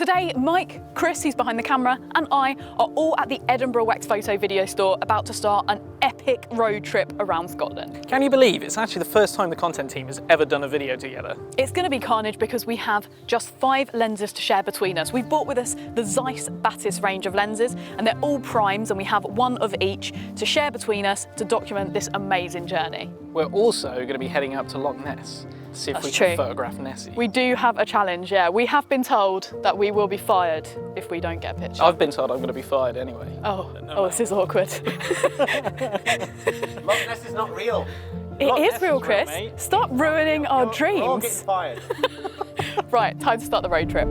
Today, Mike, Chris, who's behind the camera, and I are all at the Edinburgh Wex Photo Video Store about to start an epic road trip around Scotland. Can you believe it's actually the first time the content team has ever done a video together? It's going to be carnage because we have just 5 lenses to share between us. We've brought with us the ZEISS Batis range of lenses, and they're all primes, and we have one of each to share between us to document this amazing journey. We're also going to be heading up to Loch Ness to see if we can photograph Nessie. We do have a challenge, yeah. We have been told that we will be fired if we don't get a picture. I've been told I'm going to be fired anyway. Oh, this is awkward. Loch Ness is not real. It is real, Chris. Stop ruining our dreams. We're all getting fired. Right, time to start the road trip.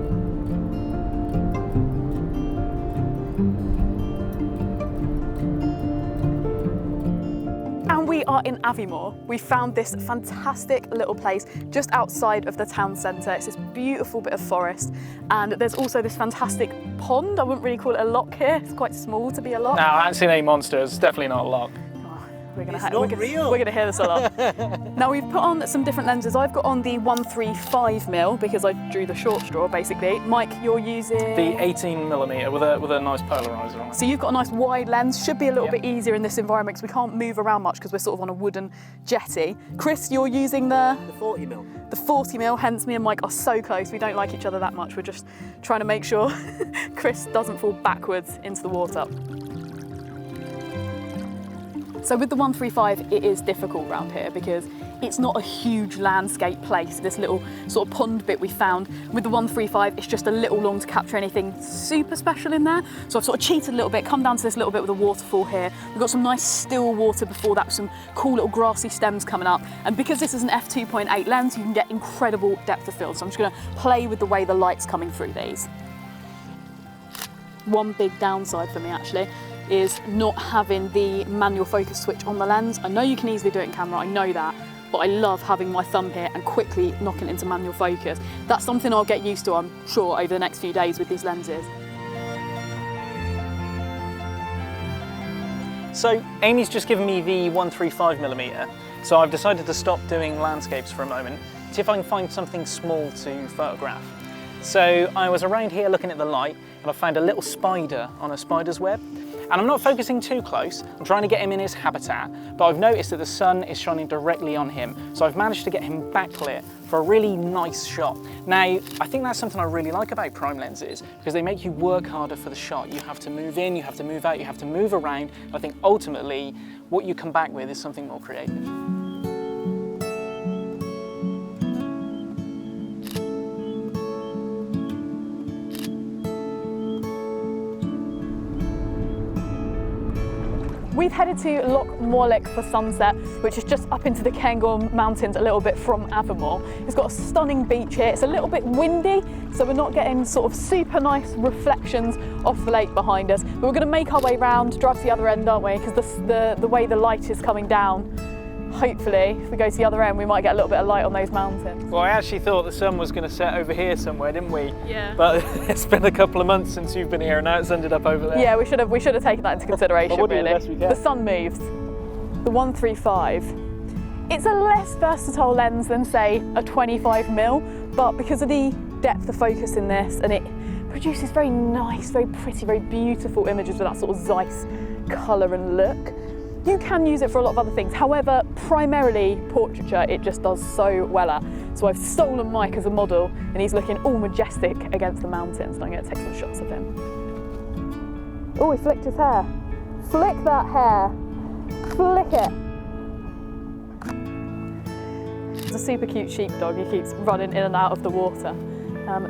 And we are in Aviemore. We found this fantastic little place just outside of the town centre. It's this beautiful bit of forest, and there's also this fantastic pond. I wouldn't really call it a loch here. It's quite small to be a loch. No, I haven't seen any monsters. It's definitely not a loch. We're going to hear this a lot. Now we've put on some different lenses. I've got on the 135mm because I drew the short straw basically. Mike, you're using the 18mm with a nice polarizer on it. So you've got a nice wide lens. Should be a little bit easier in this environment because we can't move around much because we're sort of on a wooden jetty. Chris, you're using the 40mm. The 40mm. Hence, me and Mike are so close. We don't like each other that much. We're just trying to make sure Chris doesn't fall backwards into the water. So with the 135, it is difficult around here because it's not a huge landscape place, this little sort of pond bit we found. With the 135, it's just a little long to capture anything super special in there. So I've sort of cheated a little bit, come down to this little bit with a waterfall here. We've got some nice still water before that with some cool little grassy stems coming up. And because this is an f2.8 lens, you can get incredible depth of field. So I'm just gonna play with the way the light's coming through these. One big downside for me actually is not having the manual focus switch on the lens. I know you can easily do it in camera, I know that, but I love having my thumb here and quickly knocking it into manual focus. That's something I'll get used to, I'm sure, over the next few days with these lenses. So Amy's just given me the 135mm, so I've decided to stop doing landscapes for a moment, see if I can find something small to photograph. So I was around here looking at the light and I found a little spider on a spider's web. And I'm not focusing too close, I'm trying to get him in his habitat, but I've noticed that the sun is shining directly on him, so I've managed to get him backlit for a really nice shot. Now, I think that's something I really like about prime lenses, because they make you work harder for the shot. You have to move in, you have to move out, you have to move around. I think ultimately, what you come back with is something more creative. We've headed to Loch Morlich for sunset, which is just up into the Cairngorms mountains a little bit from Aviemore. It's got a stunning beach here. It's a little bit windy, so we're not getting sort of super nice reflections off the lake behind us. But we're going to make our way round, drive to the other end, aren't we? Because the way the light is coming down, hopefully, if we go to the other end, we might get a little bit of light on those mountains. Well, I actually thought the sun was going to set over here somewhere, didn't we? Yeah. But it's been a couple of months since you've been here, and now it's ended up over there. Yeah, we should have taken that into consideration, We'll do really. the best we can. The sun moves. The 135. It's a less versatile lens than, say, a 25mm, but because of the depth of focus in this, and it produces very nice, very pretty, very beautiful images with that sort of ZEISS colour and look. You can use it for a lot of other things. However, primarily portraiture, it just does so well at. So I've stolen Mike as a model, and he's looking all majestic against the mountains, and I'm going to take some shots of him. Oh, he flicked his hair. Flick that hair. Flick it. It's a super cute sheepdog. He keeps running in and out of the water.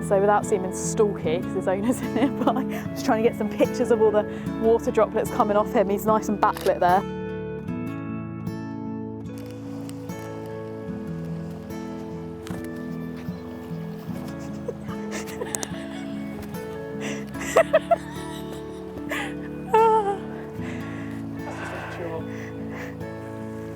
So without seeming stalky, because his owner's in it, but I'm just trying to get some pictures of all the water droplets coming off him. He's nice and backlit there.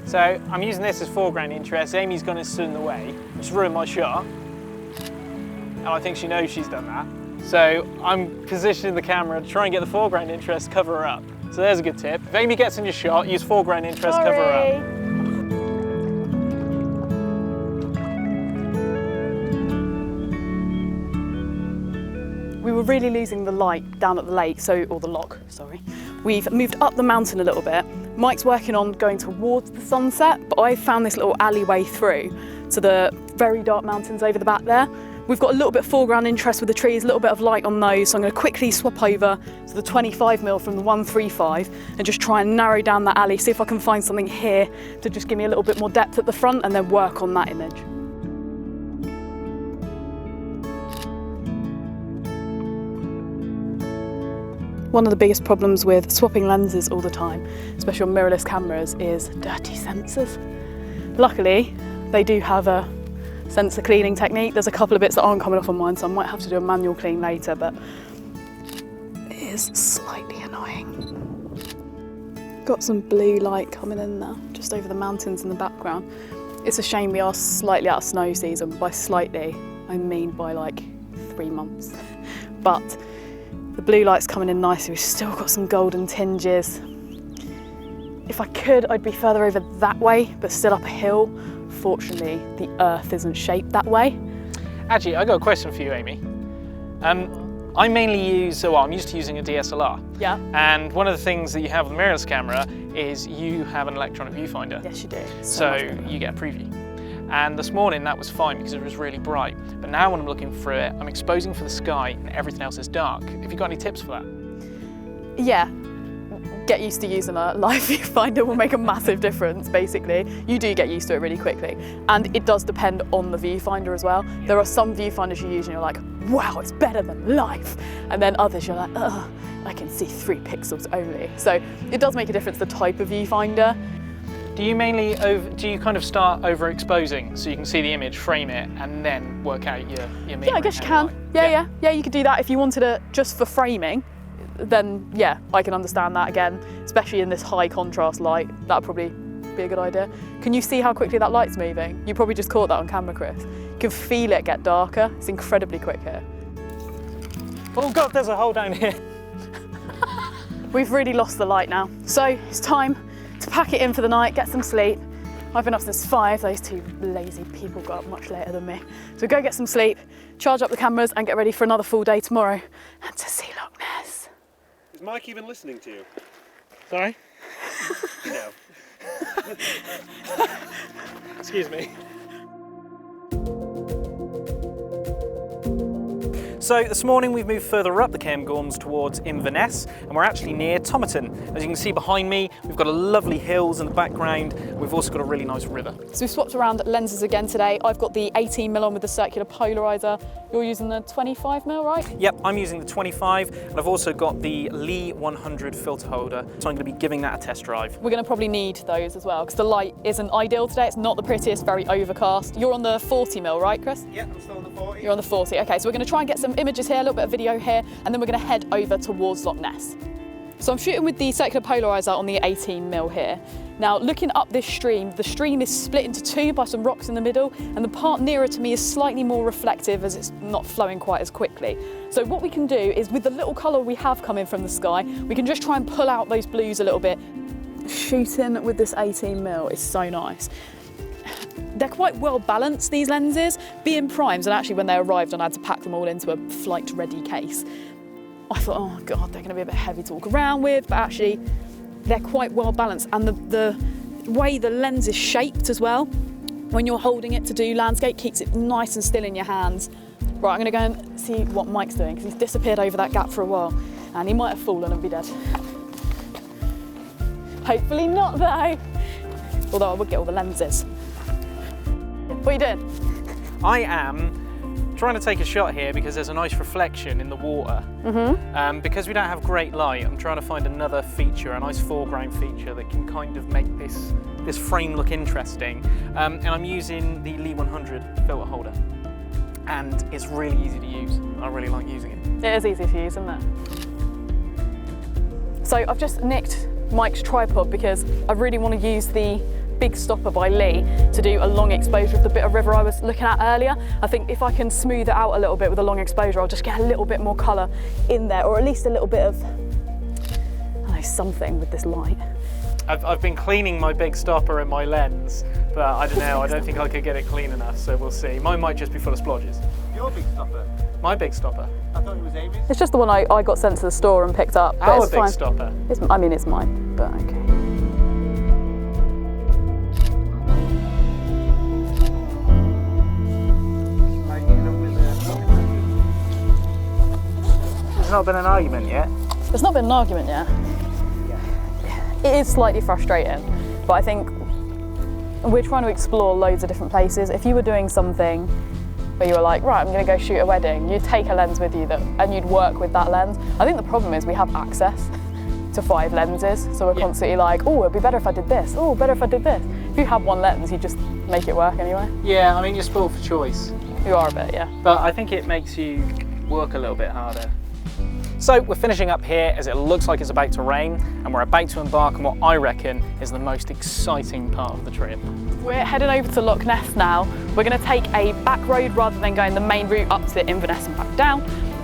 So I'm using this as foreground interest. Amy's gone and stood in the way, which ruined my shot. And I think she knows she's done that. So I'm positioning the camera to try and get the foreground interest, cover her up. So there's a good tip. If Amy gets in your shot, use foreground interest, cover her up. we were really losing the light down at the lake, or the loch, sorry. We've moved up the mountain a little bit. Mike's working on going towards the sunset, but I found this little alleyway through to the very dark mountains over the back there. We've got a little bit of foreground interest with the trees, a little bit of light on those, so I'm going to quickly swap over to the 25mm from the 135 and just try and narrow down that alley, see if I can find something here to just give me a little bit more depth at the front and then work on that image. One of the biggest problems with swapping lenses all the time, especially on mirrorless cameras, is dirty sensors. Luckily, they do have a sensor cleaning technique. There's a couple of bits that aren't coming off on mine, so I might have to do a manual clean later, but it is slightly annoying. Got some blue light coming in now, just over the mountains in the background. It's a shame we are slightly out of snow season. By slightly, I mean by like 3 months. But the blue light's coming in nicely. We've still got some golden tinges. If I could, I'd be further over that way, but still up a hill. Fortunately, the earth isn't shaped that way. Actually, I got a question for you, Amy. I mainly use, well, I'm used to using a DSLR. Yeah. And one of the things that you have with the mirrorless camera is you have an electronic viewfinder. Yes, you do. So you get a preview. And this morning that was fine because it was really bright. But now when I'm looking through it, I'm exposing for the sky and everything else is dark. Have you got any tips for that? Yeah. Get used to using a live viewfinder will make a massive difference, basically. You do get used to it really quickly. And it does depend on the viewfinder as well. There are some viewfinders you use and you're like, wow, it's better than live. And then others you're like, ugh, I can see 3 pixels only. So it does make a difference, the type of viewfinder. Do you kind of start overexposing so you can see the image, frame it, and then work out your metering? Yeah, I guess you can. Yeah, you could do that if you wanted it just for framing. Then yeah, I can understand that again, especially in this high contrast light. That'd probably be a good idea. Can you see how quickly that light's moving? You probably just caught that on camera, Chris. You can feel it get darker. It's incredibly quick here. Oh God, there's a hole down here. We've really lost the light now. So it's time to pack it in for the night, get some sleep. I've been up since 5, those 2 lazy people got up much later than me. So go get some sleep, charge up the cameras and get ready for another full day tomorrow and to see Loch Ness. Is Mike even listening to you? Sorry? No. Excuse me. So this morning we've moved further up the Cairngorms towards Inverness and we're actually near Tomerton. As you can see behind me, we've got a lovely hills in the background. We've also got a really nice river. So we've swapped around lenses again today. I've got the 18mm on with the circular polarizer. You're using the 25mm, right? Yep, I'm using the 25 and I've also got the Lee 100 filter holder. So I'm going to be giving that a test drive. We're going to probably need those as well because the light isn't ideal today. It's not the prettiest, very overcast. You're on the 40mm, right, Chris? Yeah, I'm still on the 40. You're on the 40. Okay, so we're going to try and get some images here, a little bit of video here, and then we're going to head over towards Loch Ness. So I'm shooting with the circular polarizer on the 18mm here. Now looking up this stream, the stream is split into 2 by some rocks in the middle, and the part nearer to me is slightly more reflective as it's not flowing quite as quickly. So what we can do is, with the little colour we have coming from the sky, we can just try and pull out those blues a little bit. Shooting with this 18mm is so nice. They're quite well balanced, these lenses, being primes, and actually when they arrived and I had to pack them all into a flight ready case. I thought, oh God, they're gonna be a bit heavy to walk around with, but actually they're quite well balanced, and the way the lens is shaped as well, when you're holding it to do landscape, keeps it nice and still in your hands. Right, I'm gonna go and see what Mike's doing, because he's disappeared over that gap for a while, and he might have fallen and be dead. Hopefully not though, although I would get all the lenses. What are you doing? I am trying to take a shot here because there's a nice reflection in the water. Because we don't have great light, I'm trying to find another feature, a nice foreground feature that can kind of make this frame look interesting. And I'm using the Lee 100 filter holder. And it's really easy to use. I really like using it. It is easy to use, isn't it? So I've just nicked Mike's tripod because I really want to use the big stopper by Lee to do a long exposure of the bit of river I was looking at earlier. I think if I can smooth it out a little bit with a long exposure, I'll just get a little bit more colour in there, or at least a little bit of, I don't know, something with this light. I've been cleaning my big stopper and my lens, but I don't know, I don't think I could get it clean enough, so we'll see. Mine might just be full of splodges. Your big stopper? My big stopper. I thought it was Amy's. It's just the one I got sent to the store and picked up. But Our it's big fine. stopper. I mean, it's mine, but okay. There's not been an argument yet. There's not been an argument yet. It is slightly frustrating, but I think we're trying to explore loads of different places. If you were doing something where you were like, right, I'm going to go shoot a wedding, you'd take a lens with you and you'd work with that lens. I think the problem is we have access to 5 lenses, so we're constantly like, oh, it'd be better if I did this. Oh, better if I did this. If you have one lens, you just make it work anyway. Yeah, I mean, you're spoiled for choice. You are a bit, yeah. But I think it makes you work a little bit harder. So we're finishing up here as it looks like it's about to rain, and we're about to embark on what I reckon is the most exciting part of the trip. We're heading over to Loch Ness now. We're going to take a back road rather than going the main route up to Inverness and back down,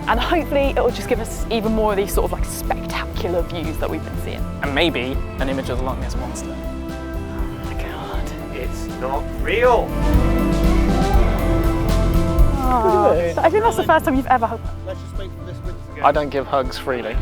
and hopefully it will just give us even more of these sort of like spectacular views that we've been seeing. And maybe an image of the Loch Ness Monster. Oh my god. It's not real. Oh, I think that's the first time you've ever... Let's just wait for this wind to go. I don't give hugs freely.